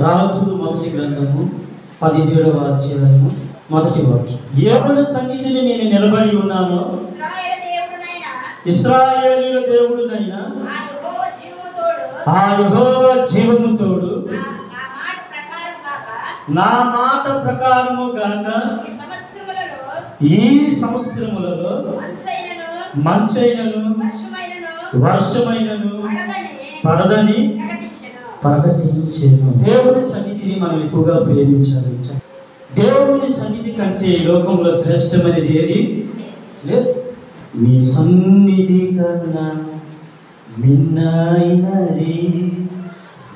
రాజుల మొదటి గ్రంథము 17వ అధ్యాయము మొదటి వాక్యం. ఎవరి సన్నిధిని నేను నిలబడి ఉన్నానో, ఇశ్రాయేలీయుల దేవుడునైనా ఆ యెహోవా జీవము తోడు, నా మాట ప్రకారము గాక ఈ సంవత్సరములలో మంచైనను వర్షమైనను పడదని ప్రకటించెను. దేవుని సన్నిధిని మనం ఎక్కువగా ప్రేమించాలి. దేవుని సన్నిధి కంటే ఈ లోకంలో శ్రేష్టమైనది ఏది లేదు. మీ సన్నిధి కన్నా మిన్నైనది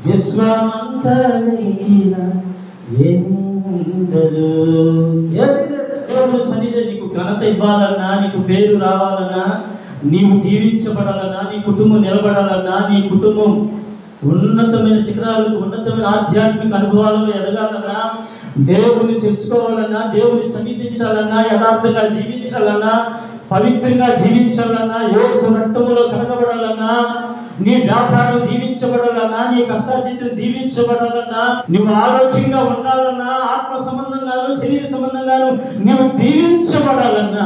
విశ్వమంతరికిన ఏమీ ఉండదు. దేవుని సన్నిధి నీకు ఘనత ఇవ్వాలన్నా, నీకు పేరు రావాలన్నా, నీవు దీవించబడాలన్నా, నీ కుటుంబం నిలబడాలన్నా, నీ కుటుంబం ఉన్నతమైన శిఖరాలకు, ఉన్నతమైన ఆధ్యాత్మిక అనుభవాలను ఎదగాలన్నా, దేవుని తెలుసుకోవాలన్నా, దేవుని సమీపించాలన్నా, యథార్థంగా జీవించాలన్నా, పవిత్రంగా జీవించాలన్నా, యేసు రక్తములో కడగబడాలన్నా, నీ వ్యాపారం దీవించబడాలన్నా, నీ కష్టార్జితం దీవించబడాలన్నా, నువ్వు ఆరోగ్యంగా ఉండాలన్నా, ఆత్మ సంబంధంగాను శరీర సంబంధంగాను నువ్వు దీవించబడాలన్నా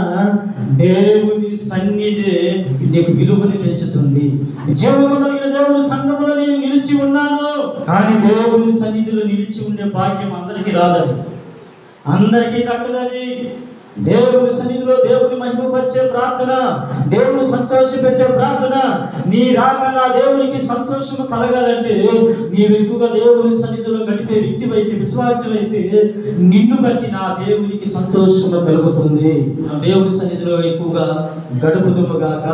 దేవుని సన్నిధి నీకు విలువని పెంచుతుంది. జీవము కలిగిన దేవుని సంఘములో నేను నిలిచి ఉన్నాను, కానీ దేవుని సన్నిధిలో నిలిచి ఉండే భాగ్యం అందరికీ రాదని, అందరికీ దక్కదని. దేవుని సన్నిధిలో దేవుని మహిమపరిచే ప్రార్థన, దేవుని సంతోషపెట్టే ప్రార్థన, నీ రాకల దేవునికి సంతోషము కలగాలంటే నీవు ఎక్కువగా దేవుని సన్నిధిలో గడిపే వ్యక్తివైతే, విశ్వాసమైతే నిన్ను బట్టి నా దేవునికి సంతోషము కలుగుతుంది. దేవుని సన్నిధిలో ఎక్కువగా గడుపుదుముగాక.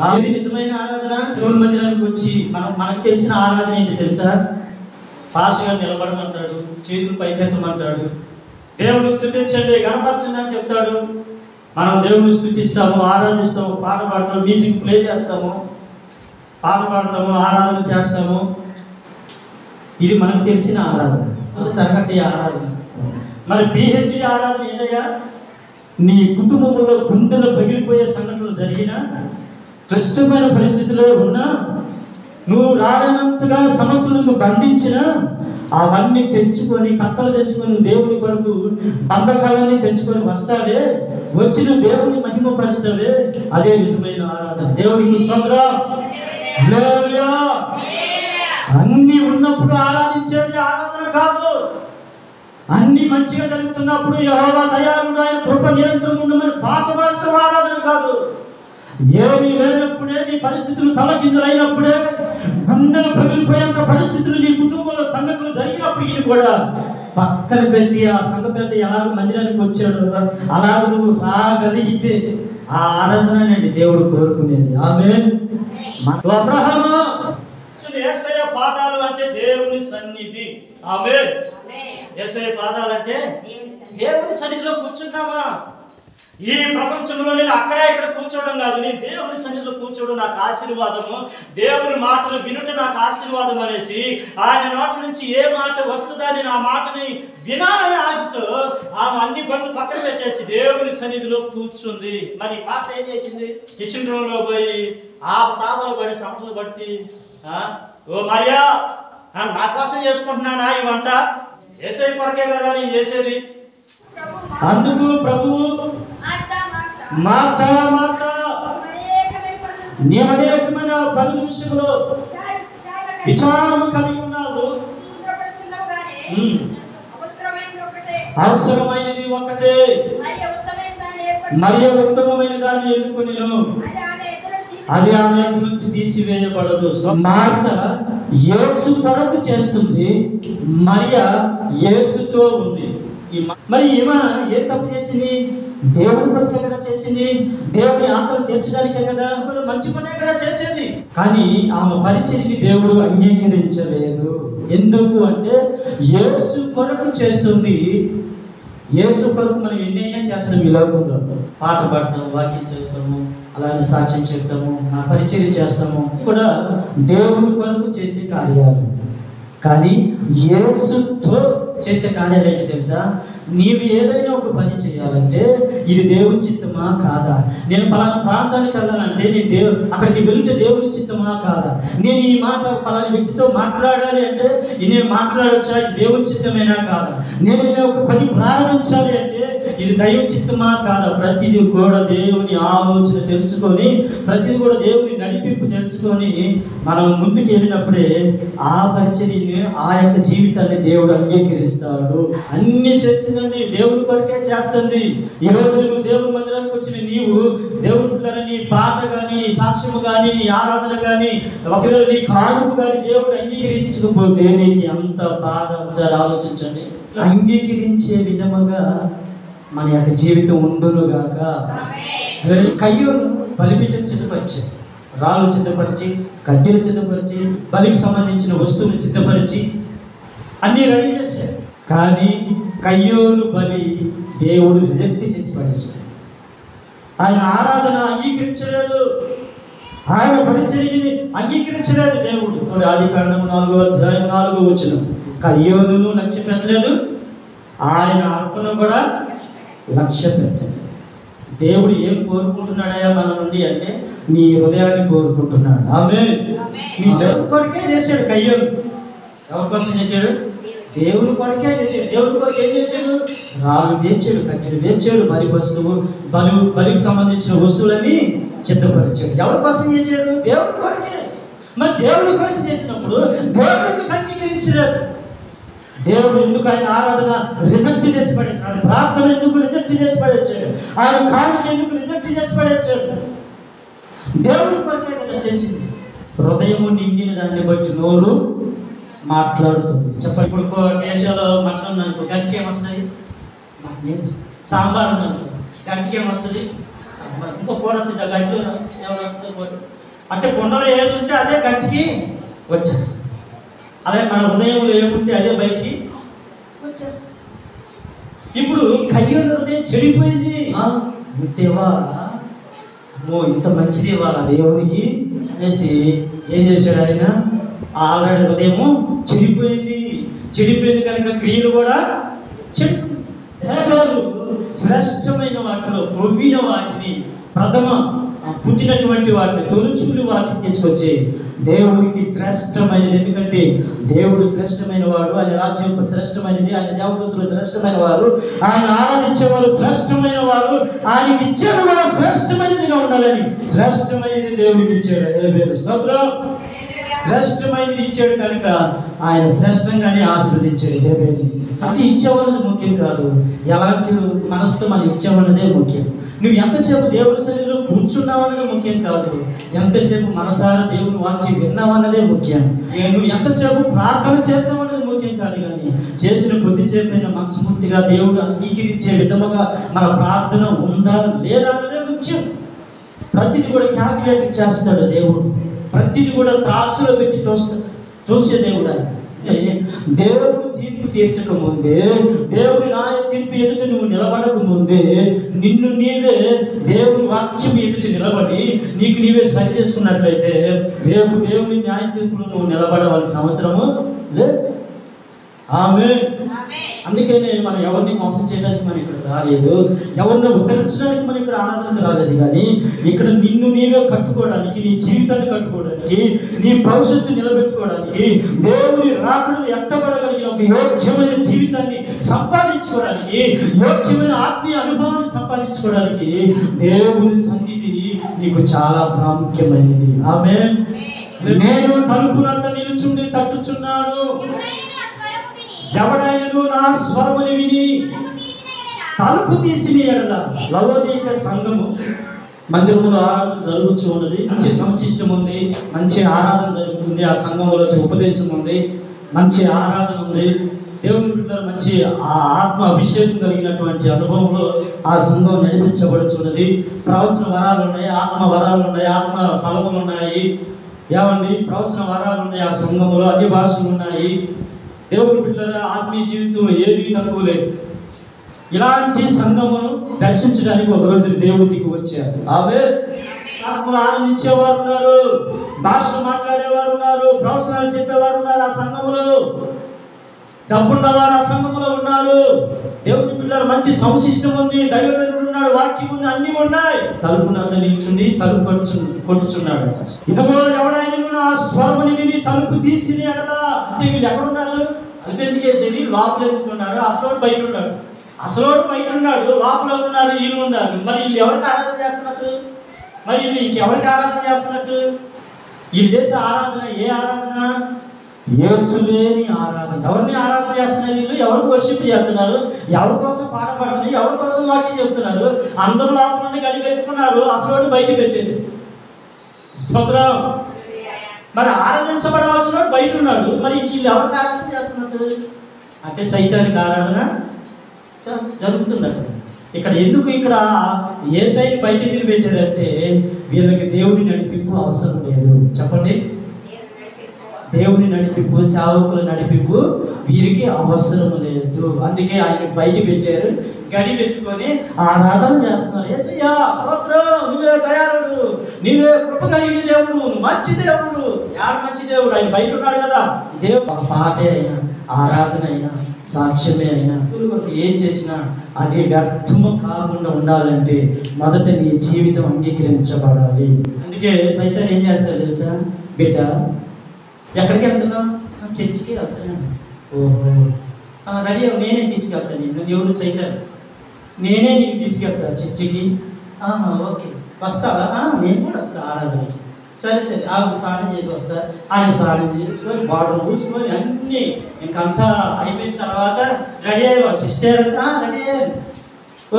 అది నిజమైన ఆరాధన. దేవుని మందిరానికి వచ్చి మనకు తెలిసిన ఆరాధన ఏంటి తెలుసా? పాస్గా నిలబడమంటాడు, చేతులు పైకెత్తమంటాడు, దేవుని స్తుతించండి, గణపరచండి అని చెప్తాడు. మనం దేవుని స్తుతిస్తాము, ఆరాధిస్తాము, పాట పాడతాము, మ్యూజిక్ ప్లే చేస్తాము, పాట పాడతాము, ఆరాధన చేస్తాము. ఇది మనకు తెలిసిన ఆరాధన, తరగతి ఆరాధన. మరి పిహెచ్డి ఆరాధన ఏదయ్యా? నీ కుటుంబంలో గుండెలు పగిలిపోయే సంఘటనలు జరిగినా, క్లిష్టమైన పరిస్థితిలో ఉన్నా, నువ్వు రానంతగా సమస్యలను బంధించినా అవన్నీ తెంచుకొని, కత్తలు తెంచుకొని దేవుని కొరకు బంధకాలన్నీ తెంచుకొని వస్తావే, వచ్చి నువ్వు దేవుని మహిమపరుస్తావే, అదే నిజమైన ఆరాధన. దేవునికి స్తోత్రం. హల్లెలూయా. అన్ని ఉన్నప్పుడు ఆరాధించేది ఆరాధన కాదు. అన్ని మంచిగా జరుగుతున్నప్పుడు యెహోవా దయాళుడు, ఆయన కృప నిరంతరం ఉండమని పాట పాడుతూ ఆరాధన కాదు. ఏమీ లేనప్పుడే, నీ పరిస్థితులు తలకిందులైనప్పుడే, గుండెలు పగిలిపోయేంత పరిస్థితులు నీ కుటుంబంలో సంఘటనలు జరిగినప్పటికీ కూడా పక్కన పెట్టి ఆ సంఘ పెద్ద ఎలాగ మందిరానికి వచ్చాడు అలాగ నువ్వు రాగలిగితే ఆ ఆరాధన అనేది దేవుడు కోరుకునేది. ఆమేన్. అబ్రహాము యేసయ్య పాదాలు అంటే దేవుని సన్నిధి. ఆమేన్. యేసయ్య పాదాలు అంటే దేవుని సన్నిధిలో కూర్చుంటావా? ఈ ప్రపంచంలో నేను అక్కడే ఇక్కడ కూర్చోవడం కాదు, నేను దేవుని సన్నిధిలో కూర్చోవడం నాకు ఆశీర్వాదము, దేవుని మాటలు వినుట నాకు ఆశీర్వాదం అనేసి ఆయన నోటి నుంచి ఏ మాట వస్తుందా నేను ఆ మాటని వినాలనే ఆశతో ఆమె అన్ని పనులు పక్కన పెట్టేసి దేవుని సన్నిధిలో కూర్చుంది. మరి పాట ఏం చేసింది? కిచెన్ రూమ్లో పోయి ఆ సామాన్లు పడి సంపలు బట్టి, ఓ మరియా నా కోసం చేసుకుంటున్నానా ఈ వంట? యేసయ్య కొరకే కదా నేను చేసేది. అందుకు ప్రభువు మార్తా మార్తా నీ అనేకమైన పని విషయంలో విచారము కలిగి ఉన్నావు, అవసరమైనది ఒకటే, మరియు ఉత్తమమైన దాన్ని ఎన్నుకొనెను, అది ఆమె ఎదురు నుంచి తీసివేయబడదు. మార్తా యేసు కొరకు చేస్తుంది, మరియా యేసుతో ఉంది. మరి ఈమె ఏ తప్పు చేసింది? దేవుడి కొరకే కదా చేసింది, దేవుని ఆత్మను తీర్చడానికే కదా, మంచి పనే కదా చేసేది. కానీ ఆమె పరిచర్యని దేవుడు అంగీకరించలేదు. ఎందుకు అంటే యేసు కొరకు చేస్తుంది. యేసు కొరకు మనం ఎన్నైనా చేస్తాం ఈ లోకంలో. పాట పాడతాము, వాక్యం చెబుతాము, అలాగే సాక్ష్యం చెప్తాము, ఆ పరిచర్య చేస్తాము, కూడా దేవుడి కొరకు చేసే కార్యాలు. కానీ యేసుతో చేసే కార్యాలు ఏంటి తెలుసా? నీవు ఏదైనా ఒక పని చేయాలంటే ఇది దేవుని చిత్తమా కాదా, నేను పలానా ప్రాంతానికి వెళ్ళాలంటే నేను అక్కడికి వెళితే దేవుని చిత్తమా కాదా, నేను ఈ మాట పలానా వ్యక్తితో మాట్లాడాలి అంటే నేను మాట్లాడొచ్చా, ఇది దేవుని చిత్తమేనా కాదా, నేను ఒక పని ప్రారంభించాలి అంటే ఇది దైవ చిత్తమా కాదా, ప్రతిదీ కూడా దేవుని ఆలోచన తెలుసుకొని, ప్రతిదీ కూడా దేవుని నడిపింపు తెలుసుకొని మనం ముందుకు వెళ్ళినప్పుడే ఆ పరిచర్యని, ఆ యొక్క జీవితాన్ని దేవుడు అంగీకరిస్తాడు. అన్ని చేసిందని దేవుని కొరకే చేస్తుంది. ఈరోజు నువ్వు దేవుని మందిరానికి వచ్చిన నీవు దేవుని పిల్లల నీ పాట కానీ, నీ సాక్ష్యము కానీ, నీ ఆరాధన కానీ, ఒకవేళ నీ కానుక కానీ దేవుడు అంగీకరించకపోతే నీకు ఎంత బాధ. ఒకసారి ఆలోచించండి. అంగీకరించే విధముగా మన యొక్క జీవితం ఉండునుగాక. కయ్యూరు బలిపీఠం సిద్ధపరిచి, రాళ్ళు సిద్ధపరిచి, కడ్డీలు సిద్ధపరిచి, బలికి సంబంధించిన వస్తువులు సిద్ధపరిచి అన్నీ రెడీ చేశారు. కానీ కయ్యూరు బలి దేవుడు రిజెక్ట్ చేసి పడేశాడు. ఆయన ఆరాధన అంగీకరించలేదు, ఆయన పరిచర్యని అంగీకరించలేదు దేవుడు. ఆదికాండం 4వ అధ్యాయం 4వ వచనం, కయ్యూరును లక్ష్య పెట్టలేదు, ఆయన అర్పణ కూడా లక్ష్య పెట్టలేదు. దేవుడు ఏం కోరుకుంటున్నాడయా మన నుండి అంటే నీ హృదయాన్ని కోరుకుంటున్నాడు. ఆమేన్. నీ దేవుని కొరకే చేశాడు కయ్యూరు. ఎవరి కోసం చేశాడు? దేవుని కొరకే చేశాడు. దేవుని కొరకు ఏం చేశాడు? రాళ్ళు వేర్చాడు, కట్టెలు వేర్చాడు, బలికి సంబంధించిన వస్తువులని సిద్ధపరిచాడు. ఎవరి కోసం చేశాడు? దేవుని కొరకే. మరి దేవుని కొరకు చేసినప్పుడు దేవుడు ఎందుకు అంగీకరించలేదు? దేవుడు ఎందుకు ఆయన ఆరాధన రిజెక్ట్ చేసి పడేశాడు? ఆయన ప్రార్థన ఎందుకు రిజెక్ట్ చేసి పడేశాడు? ఆయన కానుక ఎందుకు రిజెక్ట్ చేసి పడేశాడు? దేవుని కొరకే కదా చేసింది. హృదయము నిండిన దాన్ని బట్టి నోరు మాట్లాడుతుంది. చెప్పండి. ఇప్పుడు దేశాల్లో మటన్ ఉందనుకో, గంటకి ఏమొస్తుంది? సాంబార్ ఉందనుకో, గంటకి ఏమొస్తుంది? సాంబార్. ఇంకో కూర వస్తుంది, గంటలో ఎవరు వస్తుంది కూర. అంటే కొండలో ఏది ఉంటే అదే గంటకి వచ్చేస్తుంది. అదే మన హృదయంలో ఏముంటే అదే బయటికి వచ్చేస్తుంది. ఇప్పుడు కయ్యూరు హృదయం చెడిపోయింది. దేవా, ఇంత మంచిది ఇవ్వాలా దేవునికి అనేసి ఏం చేశాడు ఆయన? ఆల్రెడీ హృదయము చెడిపోయింది కనుక క్రియలు కూడా చెడిపోయింది. శ్రేష్టమైన వాటిలో ప్రవీణ వాటిని, ప్రథమ పుట్టినటువంటి వాటిని, తొలుచూలు వాటిని తీసుకొచ్చి దేవునికి శ్రేష్టమైనది. ఎందుకంటే దేవుడు శ్రేష్టమైన వాడు, ఆయన రాజ్యం శ్రేష్టమైనది, ఆయన దేవదూతలు శ్రేష్టమైన వారు, ఆయన ఆరాధించేవారు శ్రేష్టమైన వారు, ఆయనకి ఇచ్చాడు కూడా శ్రేష్టమైనదిగా ఉండాలని శ్రేష్టమైనది దేవుడికి ఇచ్చాడు. స్తోత్రం. శ్రేష్టమైనది ఇచ్చాడు కనుక ఆయన శ్రేష్టంగానే ఆశీర్వదించాడు. దేవుడిని అంటే ఇచ్చేవాళ్ళది ముఖ్యం కాదు, ఎలాంటి మనసుతో మనం ఇచ్చామన్నదే ముఖ్యం. నువ్వు ఎంతసేపు దేవుని సన్నిధిలో కూర్చున్నావన్నదే ముఖ్యం కాదు, ఎంతసేపు మనసారా దేవుని వాక్యం విన్నావన్నదే ముఖ్యం. నువ్వు ఎంతసేపు ప్రార్థన చేసావన్నది ముఖ్యం కాదు, కానీ చేసిన కొద్దిసేపు అయినా మనస్ఫూర్తిగా దేవుడు అంగీకరించే విధముగా మన ప్రార్థన ఉందా లేదా అన్నదే ముఖ్యం. ప్రతిదీ కూడా క్యాల్కులేట్ చేస్తాడు దేవుడు, ప్రతిదీ కూడా త్రాసులో పెట్టి చూసే దేవుడు. దేవుడు తీర్పు తీర్చక ముందే, దేవుని న్యాయ తీర్పు ఎదుట నువ్వు నిలబడక ముందే నిన్ను నీవే దేవుని వాక్యం ఎదుట నిలబడి నీకు నీవే సరి చేసుకున్నట్లయితే రేపు దేవుని న్యాయ తీర్పులో నువ్వు నిలబడవలసిన అవసరము లేదు. ఆమేన్. అందుకనే మనం ఎవరిని మోసం చేయడానికి మనం ఇక్కడ రాలేదు, ఎవరిని ఉద్ధరించడానికి మనం ఇక్కడ ఆరాధనకు రాలేదు, కానీ ఇక్కడ నిన్ను నీవే కట్టుకోవడానికి, నీ జీవితాన్ని కట్టుకోవడానికి, నీ భవిష్యత్తు నిలబెట్టుకోవడానికి, దేవుని రాకడలు ఎత్తబడగలిగిన ఒక యోగ్యమైన జీవితాన్ని సంపాదించుకోవడానికి, యోగ్యమైన ఆత్మీయ అనుభవాన్ని సంపాదించుకోవడానికి దేవుని సన్నిధి నీకు చాలా ప్రాముఖ్యమైనది. ఆమేన్. నేను తలుపు వద్ద నిలుచుండి తట్టుచున్నాను, ఎవడైనను నా స్వరముని విని తలుపు తీసిన ఎడల. లవోదీక సంఘము మందిరంలో ఆరాధన జరుగుతూ ఉన్నది, మంచి సంశిష్టం ఉంది, మంచి ఆరాధన జరుగుతుంది, ఆ సంఘంలో ఉపదేశం ఉంది, మంచి ఆరాధన ఉంది, దేవుని బిడ్డలు మంచి ఆత్మ అభిషేకం కలిగినటువంటి అనుభవంలో ఆ సంఘం నడిపించబడుతున్నది. ప్రవచన వరాలు ఉన్నాయి, ఆత్మ వరాలు ఉన్నాయి, ఆత్మ ఫలములు ఉన్నాయి. ఏమండి, ప్రవచన వరాలు ఉన్నాయి ఆ సంఘంలో, అన్ని భాషలు ఉన్నాయి. దేవుని బిడ్డల ఆత్మీయ జీవితంలో ఏది తక్కువ లేదు. ఇలాంటి సంఘమును దర్శించడానికి ఒక రోజు దేవుడు దిగి వచ్చారు. ఆత్మను ఆనందించేవారు ఉన్నారు, భాషలు మాట్లాడేవారు ఉన్నారు, ప్రవచనాలు చెప్పేవారు ఉన్నారు ఆ సంఘములో. డబ్బున్న వారు ఆ సంఘంలో ఉన్నారు. దేవుని పిల్లలు మంచి సంశిష్టం ఉంది, దైవజనుడు ఉన్నాడు, వాక్యం ఉంది, అన్నీ ఉన్నాయి. తలుపు నద్ద నిల్చుండి తలుపు కొట్టుచున్నాడు. ఇదిగో ఎవడైనా నా స్వరముని విని తలుపు తీసి అడలా. అంటే వీళ్ళు ఎక్కడున్నారు? తలుపు ఎందుకు వేసేది? లోపల ఎందుకు ఉన్నారు? అసలోడు బయట ఉన్నాడు. అసలోడు బయట ఉన్నాడు, లోపల ఉన్నారు, వీళ్ళు ఉన్నారు. మరి వీళ్ళు ఎవరికి ఆరాధన చేస్తున్నట్టు? మరి వీళ్ళు ఇంకెవరికి ఆరాధన చేస్తున్నట్టు? వీళ్ళు చేసే ఆరాధన ఏ ఆరాధన? యేసులేని ఆరాధన. ఎవరిని ఆరాధన చేస్తున్నారు వీళ్ళు? ఎవరికి వర్షిప్ చేస్తున్నారు? ఎవరి కోసం పాట పాడుతున్నారు? ఎవరి కోసం వాక్యం చెప్తున్నారు? అందరూ లోపల గడి పెట్టుకున్నారు, అసలు బయట పెట్టేది. స్తోత్రం. మరి ఆరాధించబడవలసిన బయట ఉన్నాడు, మరి వీళ్ళు ఎవరికి ఆరాధన చేస్తున్నట్టు? అంటే సైతానికి ఆరాధన జరుగుతున్నట్టు. ఇక్కడ ఎందుకు ఇక్కడ యేసయ్య బయట పెట్టారంటే వీళ్ళకి దేవుని నడిపింపు అవసరం లేదు. చెప్పండి, దేవుని నడిపింపు, సేవకుల నడిపింపు వీరికి అవసరం లేదు. అందుకే ఆయన బయట పెట్టారు, గడి పెట్టుకొని ఆరాధన చేస్తున్నారు. యేసయ్యా స్తోత్రం, నువ్వే దయాళుడు, నువ్వే కృప కలిగిన దేవుడు, నువ్వు మంచి దేవుడు. యాడు మంచి దేవుడు? ఆయన బయట ఉన్నాడు కదా. ఇదే ఒక పాటే అయినా, ఆరాధన అయినా, సాక్ష్యమే అయినా, ఏం చేసినా అది వ్యర్థము కాకుండా ఉండాలంటే మొదట నీ జీవితం అంగీకరించబడాలి. అందుకే సైతాన్ ఏం చేస్తాడు తెలుసా? బిడ్డ ఎక్కడికి వెళ్తున్నావు? చర్చికి వెళ్తున్నాను. ఓహో రెడీ అవ్వ, నేనే తీసుకెళ్తాను. నేను ఎవరు? సైతాన్. నేనే నీకు తీసుకెళ్తా చర్చికి. ఓకే వస్తావా? నేను కూడా వస్తా ఆరాధనకి. సరే సరే స్నానం చేసి వస్తా. ఆయన స్నానం చేసుకొని బాటలు పూసుకొని అన్నీ ఇంకంతా అయిపోయిన తర్వాత రెడీ అయ్యా సిస్టర్. రెడీ అయ్యాను.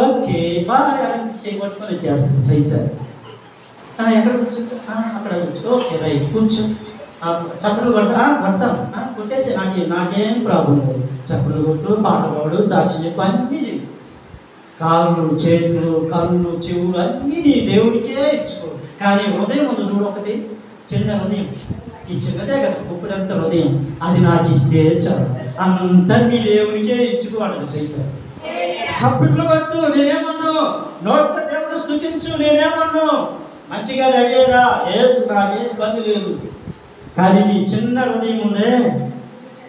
ఓకే బాగా చేయబట్టుకొని వచ్చేస్తుంది సైతాన్. ఎక్కడ కూర్చుంటా? అక్కడ కూర్చో. ఓకే రైట్ కూర్చో. చప్పట్లు కొడతాను, కొట్టేసి నాకేం ప్రాబ్లం లేదు. చప్పట్లు కొట్టు, పాట పాడు, సాక్షి చెప్పు, అన్నీ కాళ్ళు, చేతులు, కళ్ళు, చెవులు అన్నీ నీ దేవుడికే ఇచ్చుకో. కానీ హృదయం ఉంది చూడు, ఒకటి చిన్న హృదయం, ఈ చిన్నదే కదా ఉప్పుడంత హృదయం, అది నాకు ఇస్తే చాలు, అంతా మీ దేవునికే ఇచ్చుకోవాలి సైతం. చప్పట్లు కొట్టు, నేనేమన్నా నోటితో దేవుడు స్తుతించు, నేనేమన్నా మంచిగా రెడీ అయ్యరా, నాకే ఇబ్బంది లేదు. కానీ నీ చిన్న హృదయం ఉందే,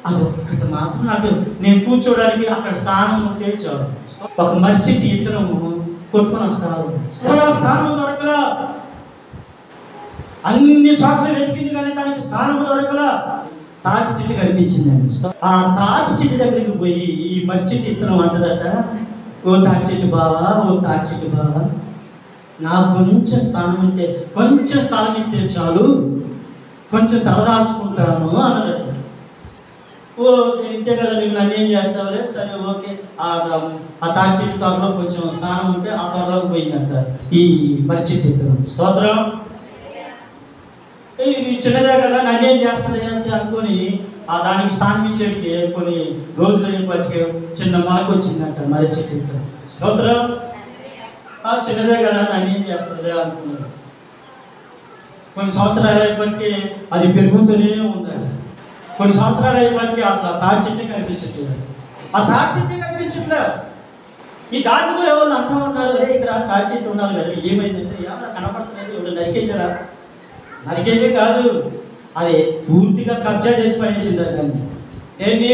అదొక్కటి మాత్రం నాకు నేను కూర్చోడానికి అక్కడ స్థానం ఉంటే చాలు. ఒక మర్చిటి ఇతరము కొట్టుకొని వస్తారు, స్థానం దొరకలా. అన్ని చోట్ల వెతికింది కానీ దానికి స్థానం దొరకలా. తాటి చెట్టు కనిపించిందండి. ఆ తాటి చెట్టు దగ్గరికి పోయి ఈ మర్చిటి ఇతరం అంటదట, ఓ తాటి చెట్టు బావా, ఓ తాటి చెట్టు బావా, నాకు కొంచెం స్థానం ఉంటే, కొంచెం స్థానం ఇస్తే చాలు, కొంచెం తలదాచుకుంటాను అన్నదట. ఓ ఇంతే కదా, నువ్వు నన్ను ఏం చేస్తావులే, సరే ఓకే. ఆ తాటి చెట్టు త్వరలో కొంచెం స్నానం ఉంటే ఆ త్వరలోకి పోయిందంట ఈ మర్చిటి ఇతరం. స్తోత్రం. ఇది చిన్నదే కదా, నన్నేం చేస్తుంది అనుకొని దానికి స్నానం ఇచ్చేటికి కొన్ని రోజులు అయ్యేపటికి చిన్న మనకు వచ్చిందంట మర్చిటి ఇతరం. స్తోత్రం. చిన్నదే కదా, నన్నేం చేస్తుంది అనుకున్నాడు. కొన్ని సంవత్సరాలు అయ్యేపటికి అది పెరుగుతూనే ఉందంట. కొన్ని సంవత్సరాలు అయ్యేపటికి అసలు ఆ తాటి చెట్టు కనిపించట్లేదు. ఆ తాటి చెట్టు కనిపించట్లేదు. ఈ దారిలో ఎవరు అంటూ ఉన్నారు, ఇక్కడ తాటి చెట్టు ఉండాలి కదా, ఏమైందంటే ఎవరు కనపడలేదు, ఎవరు నరికేసారా? నరికేటే కాదు, అది పూర్తిగా కబ్జా చేసి పడేసింది. దాన్ని ఏంటి?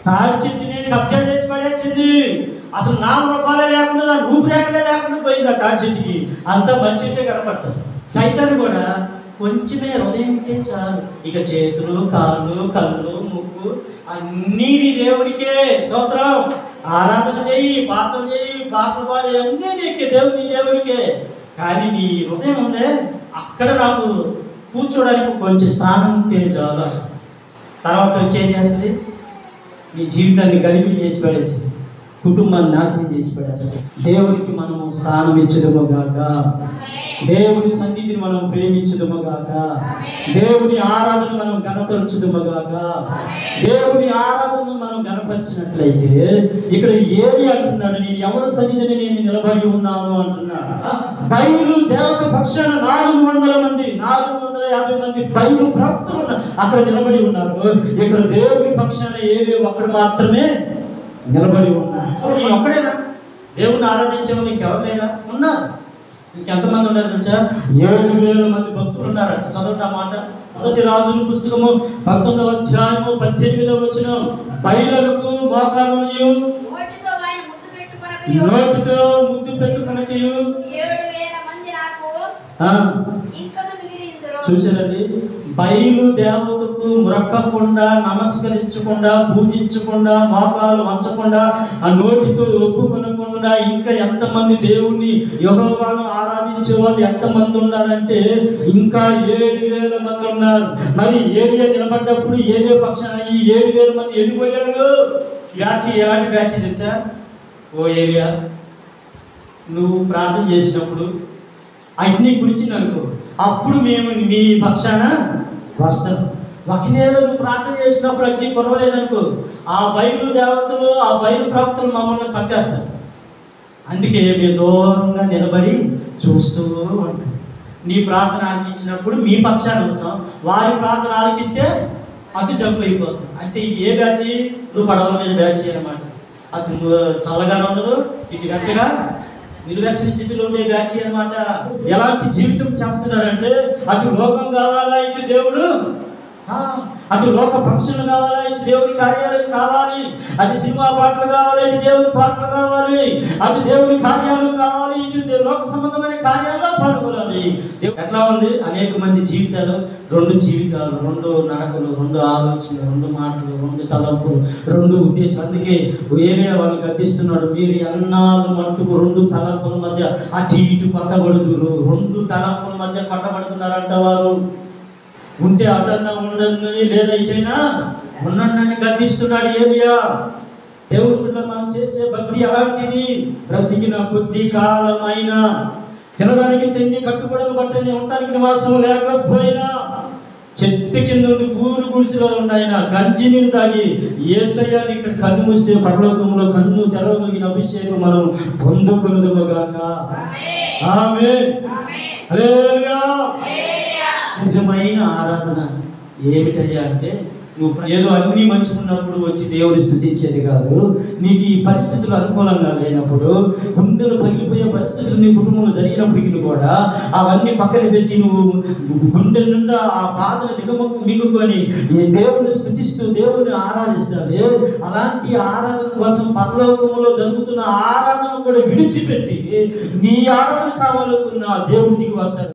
తాటి చెట్టుని కబ్జా చేసి పడేసింది. అసలు నామరూపాలే లేకుండా, దాని రూపురేఖలే లేకుండా పోయింది ఆ తాటి చెట్టుకి. అంతా మంచి చెట్టే కనపడుతుంది. సైతాన్ కూడా కొంచెమే హృదయం ఉంటే చాలు, ఇక చేతులు, కాళ్ళు, కళ్ళు, ముక్కు అన్నీ నీ దేవునికే. స్తోత్రం. ఆరాధన చెయ్యి, పాత్ర చెయ్యి, పాటలు పాడి అన్నీ నీకే, దేవునికే. కానీ నీ హృదయం ఉందే, అక్కడ నాకు కూర్చోడానికి కొంచెం స్థానం ఉంటే చాలు. తర్వాత వచ్చి ఏం చేస్తుంది? నీ జీవితాన్ని గలిబిలి చేసి పడేసి, కుటుంబాన్ని నాశనం చేసి పడేస్తుంది. దేవునికి మనము స్థానం ఇచ్చడము గాక, దేవుని సన్నిధిని మనం ప్రేమించడము గాక, దేవుని ఆరాధన మనం గణపరచడము గాక. దేవుని ఆరాధన మనం గణపరిచినట్లయితే ఇక్కడ ఏమి అంటున్నాడు? నేను ఎవరి సన్నిధిని నేను నిలబడి ఉన్నాను అంటున్నాడు. బయలు దేవత పక్షాన 400 మంది, 450 మంది బయలు ప్రాప్తులు అక్కడ నిలబడి ఉన్నారు. ఇక్కడ దేవుని పక్షాన ఏది ఒక్కడు మాత్రమే నిలబడి ఉన్నారు. ఒక్కడేనా దేవుని ఆరాధించే వాళ్ళు? ఇంకెవరైనా ఉన్నారు? ఇంకెంతమంది ఉన్నారు తెలుసా? 7,000 మంది భక్తులు ఉన్నారట. చదవండి ఆ మాట. మొదటి రాజుల పుస్తకము 19వ అధ్యాయము 18వ వచనం. బయలులకు మోకాలునియు నోటితో ముద్దు పెట్టుకొనకయు. చూసారండి, బయలు దేవతకు మొరక్కకుండా, నమస్కరించకుండా, పూజించకుండా, మోకాలు వంచకుండా, ఆ నోటితో ఒప్పుకొనకుండా ఇంకా ఎంతమంది దేవుణ్ణి యెహోవాను ఆరాధించే వాళ్ళు ఎంతమంది ఉన్నారంటే ఇంకా 7,000 మంది ఉన్నారు. మరి ఏలియా నిలబడ్డప్పుడు ఏలియా పక్షాన ఈ 7,000 మంది వెళ్ళిపోయారు. బ్యాచ్ ఎలాంటి బ్యాచ్ తెలుసా? ఓ ఏలియా, నువ్వు ప్రార్థన చేసినప్పుడు అగ్ని కురిసింది అనుకో, అప్పుడు మేము మీ పక్షాన వస్తాం. ఒకవేళ నువ్వు ప్రార్థన చేసినప్పుడు అగ్ని కురవలేదనుకో, ఆ బయలు దేవతలు, ఆ బయలు ప్రవక్తలు మమ్మల్ని చంపేస్తారు. అందుకే మేము దూరంగా నిలబడి చూస్తూ ఉంటాం. నీ ప్రార్థన ఆలకించినప్పుడు మీ పక్షాన వస్తాం, వారి ప్రార్థన ఆలకిస్తే అటు జంప్ అయిపోతాం. అంటే ఇది ఏ బ్యాచ్? నువ్వు పడవ మీద బ్యాచ్ అనమాట. అటు చల్లగా ఉండదు, ఇటు వెచ్చగా నిర్లక్ష్య స్థితిలో ఉండే బ్యాచ్ అనమాట. ఎలాంటి జీవితం చేస్తున్నారంటే అటు లోకం కావాలా, ఇటు దేవుడు, అటు లోక పక్షులు కావాలా, ఇటు దేవుని కార్యాలు కావాలి, అటు సినిమా పాటలు కావాలి, ఇటు దేవుని పాటలు కావాలి, అటు దేవుని కార్యాలు కావాలి, ఇటు లోక సంబంధమైన కార్యాల్లో పాల్గొనాలి. ఎట్లా ఉంది? అనేక మంది జీవితాలు, 2 జీవితాలు, 2 నడకలు, 2 ఆలోచనలు, 2 మాటలు, 2 తలంపులు, 2 ఉద్దేశాలు. అందుకే వేరే వాళ్ళు గద్దిస్తున్నాడు, మీరు ఎన్నాళ్ళు మట్టుకు 2 తలంపుల మధ్య అటు ఇటు కొట్టబడుతున్నారు, 2 తలంపుల మధ్య కొట్టబడుతున్నారంట. వారు ఉంటే అటన్నా ఉండదని, లేదా ఇటైనా ఉన్నని గద్దిస్తున్నాడు ఏలియా. దేవుడి బిడ్డ మనం చేసే భక్తి ఎలాంటిది? బ్రతికిన కొద్ది కాలమైనా, తినడానికి తిండి, కట్టుబడులు బట్టని, ఉండడానికి నివాసం లేకపోయినా, చెట్టు కింద ఉండి ఊరు గుడిసెలో ఉన్నాయన గంజి నీళ్ళు తాగి యేసయ్యని ఇక్కడ కన్ను మూస్తే పరలోకంలో కన్ను తెరవగలిగిన అభిషేకం మనం పొందుకొనుదుగాక. ఆమేన్, హల్లెలూయా. నిజమైన ఆరాధన ఏమిటయ్యా అంటే, నువ్వు ఏదో అన్నీ మంచుకున్నప్పుడు వచ్చి దేవుని స్తుతించేది కాదు. నీకు ఈ పరిస్థితులు అనుకూలంగా లేనప్పుడు, గుండెలు పగిలిపోయే పరిస్థితులు నీ కుటుంబంలో జరిగినప్పటికీ కూడా అవన్నీ పక్కన పెట్టి నువ్వు గుండె నుండి ఆ బాధను మిగుకొని దేవుని స్తుతిస్తూ దేవుని ఆరాధిస్తావే, అలాంటి ఆరాధన కోసం పరలోకంలో జరుగుతున్న ఆరాధన కూడా విడిచిపెట్టి నీ ఆరాధన కావాలనుకున్న దేవుడి దిగి వస్తాడు.